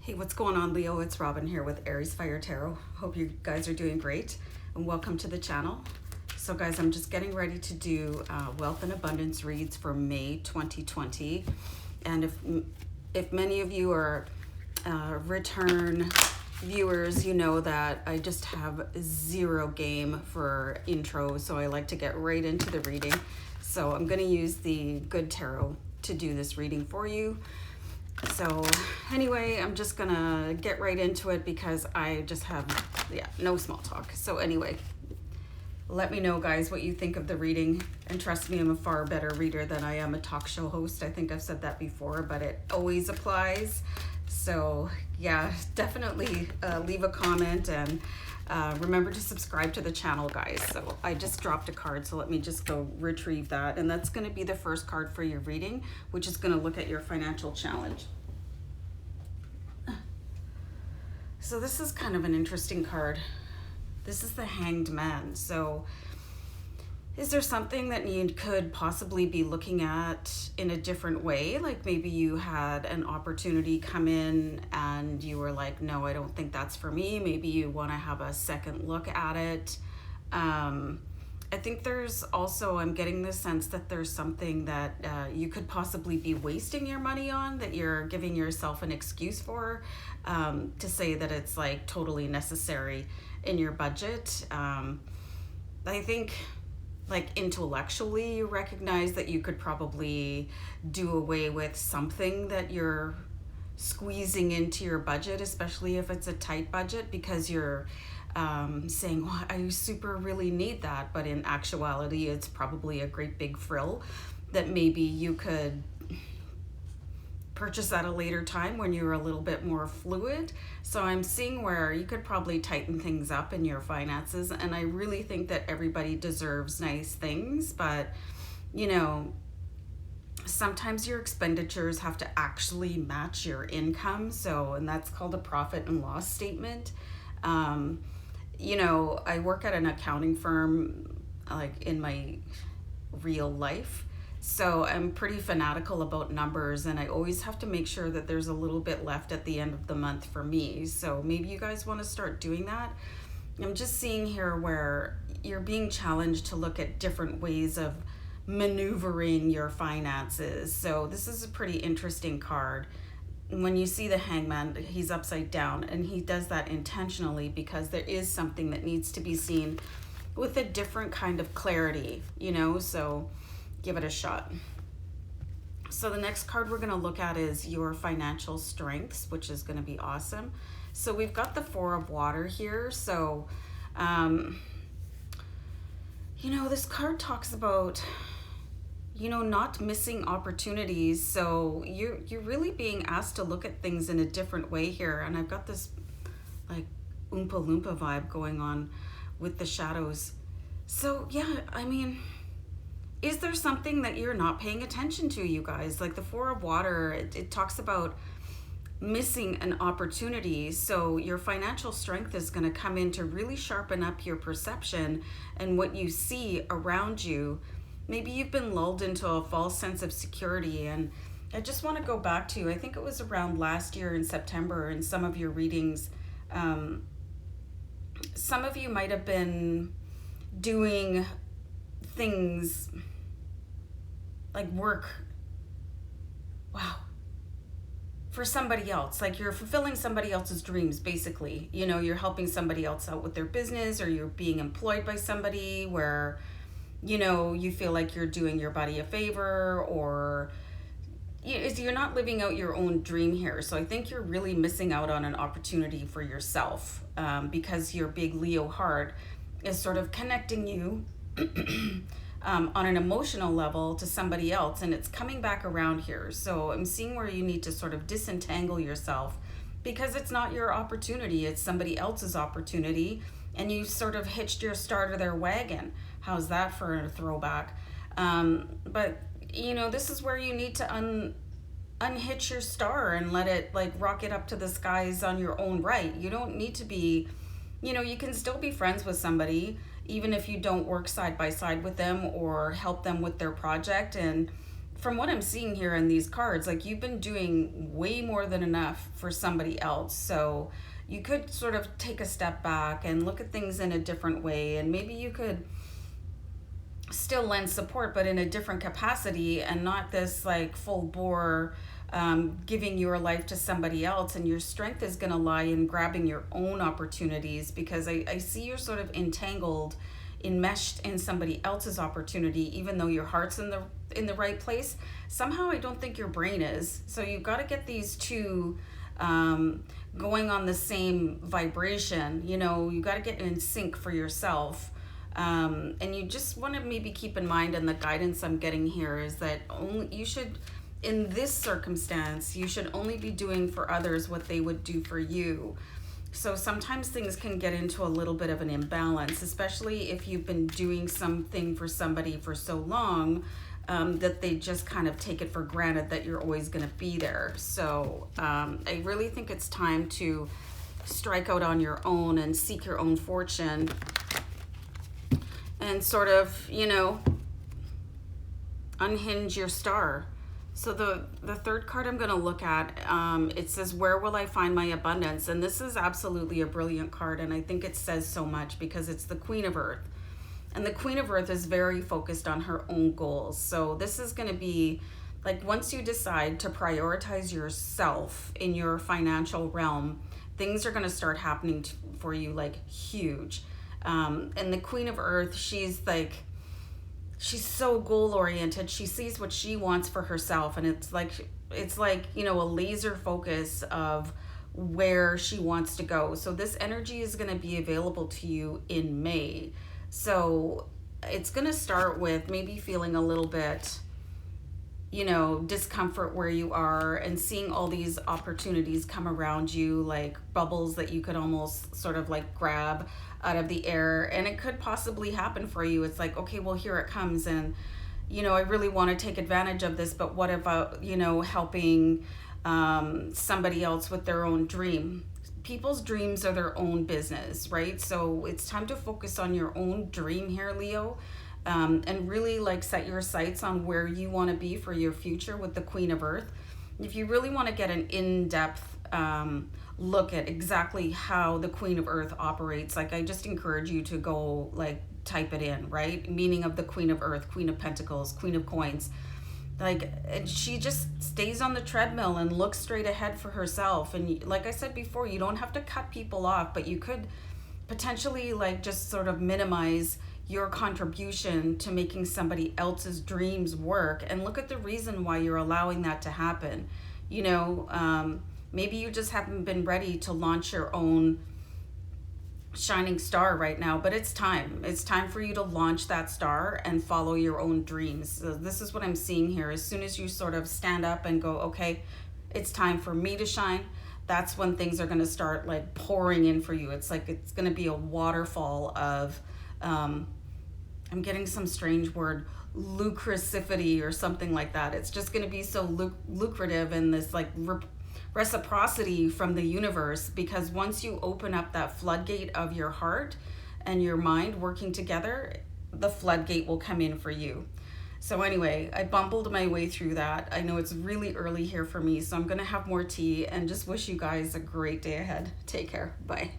Hey, what's going on, Leo? It's Robin here with AriesFireTarot. Hope you guys are doing great and welcome to the channel. So guys, I'm just getting ready to do wealth and abundance reads for May 2020. And if many of you are return viewers, you know that I just have zero game for intro, so I like to get right into the reading. So I'm going to use the good tarot to do this reading for you. So anyway, I'm just gonna get right into it because I just have, no small talk. So anyway, let me know, guys, what you think of the reading. And trust me, I'm a far better reader than I am a talk show host. I think I've said that before, but it always applies. So yeah, definitely leave a comment and remember to subscribe to the channel, guys. So I just dropped a card, so let me just go retrieve that. And that's going to be the first card for your reading, which is going to look at your financial challenge. So this is kind of an interesting card. This is the Hanged Man. So is there something that you could possibly be looking at in a different way? Like maybe you had an opportunity come in and you were like, no, I don't think that's for me. Maybe you want to have a second look at it. I think there's also, I'm getting the sense that there's something that you could possibly be wasting your money on, that you're giving yourself an excuse for, to say that it's like totally necessary in your budget. I think like intellectually you recognize that you could probably do away with something that you're squeezing into your budget, especially if it's a tight budget, because you're saying, well, I super really need that, but in actuality it's probably a great big frill that maybe you could purchase at a later time when you're a little bit more fluid. So I'm seeing where you could probably tighten things up in your finances, and I really think that everybody deserves nice things, but you know, sometimes your expenditures have to actually match your income. So, and that's called a profit and loss statement. You know, I work at an accounting firm, like in my real life. So I'm pretty fanatical about numbers, and I always have to make sure that there's a little bit left at the end of the month for me. So maybe you guys want to start doing that. I'm just seeing here where you're being challenged to look at different ways of maneuvering your finances. So this is a pretty interesting card. When you see the Hangman, he's upside down, and he does that intentionally because there is something that needs to be seen with a different kind of clarity, you know, so give it a shot. So the next card we're going to look at is your financial strengths, which is going to be awesome. So we've got the Four of Water here. So, you know, this card talks about, you know, not missing opportunities. So you're really being asked to look at things in a different way here. And I've got this like Oompa Loompa vibe going on with the shadows. So yeah, I mean, is there something that you're not paying attention to, you guys? Like the Four of Water, it talks about missing an opportunity. So your financial strength is going to come in to really sharpen up your perception and what you see around you. Maybe you've been lulled into a false sense of security. And I just want to go back to, I think it was around last year in September in some of your readings. Some of you might have been doing things like work, for somebody else. Like you're fulfilling somebody else's dreams, basically. You know, you're helping somebody else out with their business, or you're being employed by somebody where, you know, you feel like you're doing your body a favor, or you're not living out your own dream here. So I think you're really missing out on an opportunity for yourself, because your big Leo heart is sort of connecting you on an emotional level to somebody else, and it's coming back around here. So I'm seeing where you need to sort of disentangle yourself, because it's not your opportunity, it's somebody else's opportunity, and you sort of hitched your star to their wagon. How's that for a throwback? But you know, this is where you need to unhitch your star and let it like rocket up to the skies on your own right. You don't need to be, you know, you can still be friends with somebody even if you don't work side by side with them or help them with their project. And from what I'm seeing here in these cards, like you've been doing way more than enough for somebody else. So you could sort of take a step back and look at things in a different way, and maybe you could still lend support, but in a different capacity, and not this like full bore giving your life to somebody else. And your strength is going to lie in grabbing your own opportunities, because I see you're sort of enmeshed in somebody else's opportunity, even though your heart's in the right place. Somehow I don't think your brain is. So you've got to get these two going on the same vibration. You know, you got to get in sync for yourself. And you just want to maybe keep in mind, and the guidance I'm getting here is that only you should, in this circumstance, you should only be doing for others what they would do for you. So sometimes things can get into a little bit of an imbalance, especially if you've been doing something for somebody for so long that they just kind of take it for granted that you're always going to be there. So I really think it's time to strike out on your own and seek your own fortune, and sort of, you know, unhinge your star. So the third card I'm going to look at, it says, where will I find my abundance? And this is absolutely a brilliant card, and I think it says so much because it's the Queen of Earth. And the Queen of Earth is very focused on her own goals. So this is going to be like, once you decide to prioritize yourself in your financial realm, things are going to start happening for you like huge. And the Queen of Earth, she's so goal oriented. She sees what she wants for herself, and it's like, you know, a laser focus of where she wants to go. So this energy is going to be available to you in May. So it's going to start with maybe feeling a little bit, you know, discomfort where you are, and seeing all these opportunities come around you like bubbles that you could almost sort of like grab out of the air. And it could possibly happen for you. It's like, okay, well, here it comes, and you know, I really want to take advantage of this, but what about, you know, helping somebody else with their own dream? People's dreams are their own business, right? So it's time to focus on your own dream here, Leo, and really like set your sights on where you want to be for your future with the Queen of Earth. If you really want to get an in-depth look at exactly how the Queen of Earth operates, like I just encourage you to go like type it in, right? Meaning of the Queen of Earth, Queen of Pentacles, Queen of Coins. Like, and she just stays on the treadmill and looks straight ahead for herself. And like I said before, you don't have to cut people off, but you could potentially like just sort of minimize your contribution to making somebody else's dreams work, and look at the reason why you're allowing that to happen. You know, maybe you just haven't been ready to launch your own shining star right now, but it's time. It's time for you to launch that star and follow your own dreams. So this is what I'm seeing here. As soon as you sort of stand up and go, okay, it's time for me to shine, that's when things are going to start like pouring in for you. It's like it's going to be a waterfall of I'm getting some strange word, lucracity or something like that. It's just going to be so lucrative, and this like reciprocity from the universe, because once you open up that floodgate of your heart and your mind working together, the floodgate will come in for you. So anyway, I bumbled my way through that. I know it's really early here for me, so I'm going to have more tea and just wish you guys a great day ahead. Take care. Bye.